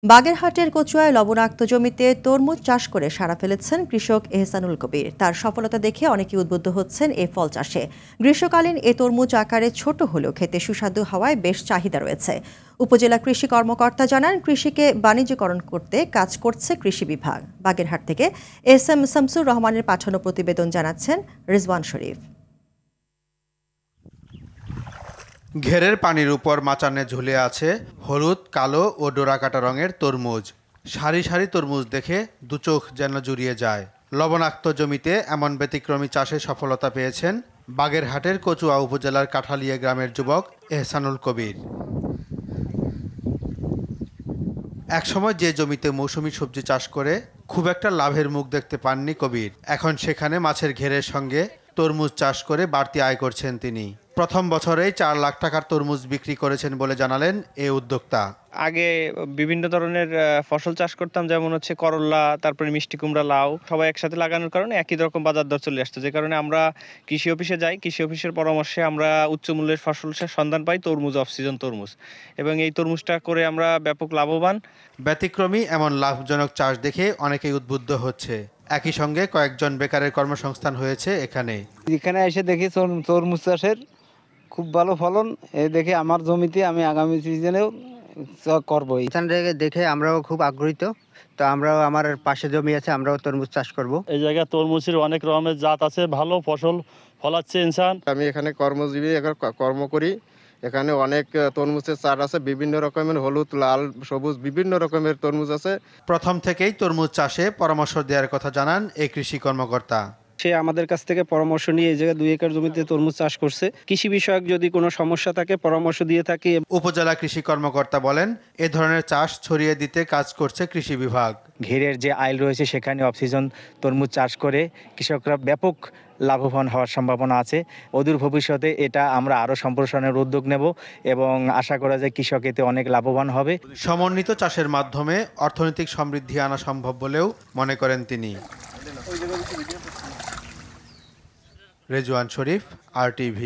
বাগেরহাটের কচুয়ায় লবণাক্ত জমিতে তরমুজ চাষ করে সাড়া ফেলেছেন কৃষক এহসানুল কবির। তার সফলতা দেখে অনেকে উদ্বুদ্ধ হচ্ছেন এ ফল চাষে। গ্রীষ্মকালীন এ তরমুজ আকারে ছোট হলেও খেতে সুস্বাদু হওয়ায় বেশ চাহিদা রয়েছে। উপজেলা কৃষি কর্মকর্তা জানান, কৃষিকে বাণিজ্যকরণ করতে কাজ করছে কৃষি বিভাগ। বাগেরহাট থেকে এস.এম. শামসুর রহমানের পাঠানো প্রতিবেদন জানাচ্ছেন রিজওয়ান শরীফ। ঘেরের পানির উপর মাচানে ঝুলে আছে হলুদ, কালো ও ডোরাকাটা রঙের তরমুজ। সারি সারি তরমুজ দেখে দু চোখ যেন জুড়িয়ে যায়। লবণাক্ত জমিতে এমন ব্যতিক্রমী চাষে সফলতা পেয়েছেন বাগেরহাটের কচুয়া উপজেলার কাঠালিয়া গ্রামের যুবক এহসানুল কবির। একসময় যে জমিতে মৌসুমী সবজি চাষ করে খুব একটা লাভের মুখ দেখতে পাননি কবির, এখন সেখানে মাছের ঘেরের সঙ্গে তরমুজ চাষ করে বাড়তি আয় করছেন তিনি। প্রথম বছরেই 4 লাখ টাকার তরমুজ বিক্রি করেছেন বলে জানালেন এই উদ্যোক্তা। আগে বিভিন্ন ধরনের ফসল চাষ করতাম, যেমন হচ্ছে করলা, তারপরে মিষ্টি কুমড়া, লাউ, সবাই একসাথে লাগানোর কারণে একই রকম বাজার দর চলে আসতো। যে কারণে আমরা কৃষি অফিসে যাই, কৃষি অফিসের পরামর্শে আমরা উচ্চ মূল্যের ফসলের সন্ধান পাই, তরমুজ, অফ সিজন তরমুজ, এবং এই তরমুজটা করে আমরা ব্যাপক লাভবান। ব্যতিক্রমী এমন লাভজনক চাষ দেখে অনেকেই উদ্বুদ্ধ হচ্ছে। একই সঙ্গে কয়েকজন বেকারের কর্মসংস্থান হয়েছে এখানে। এখানে এসে দেখি তরমুজ চাষের খুব ভালো ফলন, এ দেখে আমার জমিতে আমি আগামী সিজনেও করবো। এখান থেকে দেখে আমরাও খুব আগ্রহীত। তো আমরাও, আমার পাশে জমি আছে, আমরাও তরমুজ চাষ করব। এই জায়গায় তরমুজের অনেক রকমের জাত আছে, ভালো ফসল ফলাচ্ছে ইনসান। আমি এখানে কর্মজীবী, কর্ম করি। এখানে অনেক তরমুজের চাষ আছে, বিভিন্ন রকমের হলুদ, লাল, সবুজ, বিভিন্ন রকমের তরমুজ আছে। প্রথম থেকেই তরমুজ চাষে পরামর্শ দেওয়ার কথা জানান এই কৃষি কর্মকর্তা। সে আমাদের কাছ থেকে পরামর্শ নিয়ে এই জায়গায় 2 একর জমিতে তরমুজ চাষ করছে। কৃষি বিষয়ক যদি কোনো সমস্যা থাকে পরামর্শ দিয়ে থাকি। উপজেলা কৃষি কর্মকর্তা বলেন, এ ধরনের চাষ ছড়িয়ে দিতে কাজ করছে কৃষি বিভাগ। ঘেরের যে আইল রয়েছে সেখানে অফসিজন তরমুজ চাষ করে কৃষকরা ব্যাপক লাভবান হওয়ার সম্ভাবনা আছে। অদূর ভবিষ্যতে এটা আমরা আরও সম্প্রসারণের উদ্যোগ নেব এবং আশা করা যায় কৃষক এতে অনেক লাভবান হবে। সমন্বিত চাষের মাধ্যমে অর্থনৈতিক সমৃদ্ধি আনা সম্ভব বলেও মনে করেন তিনি। রেজওয়ান শরীফ, RTV।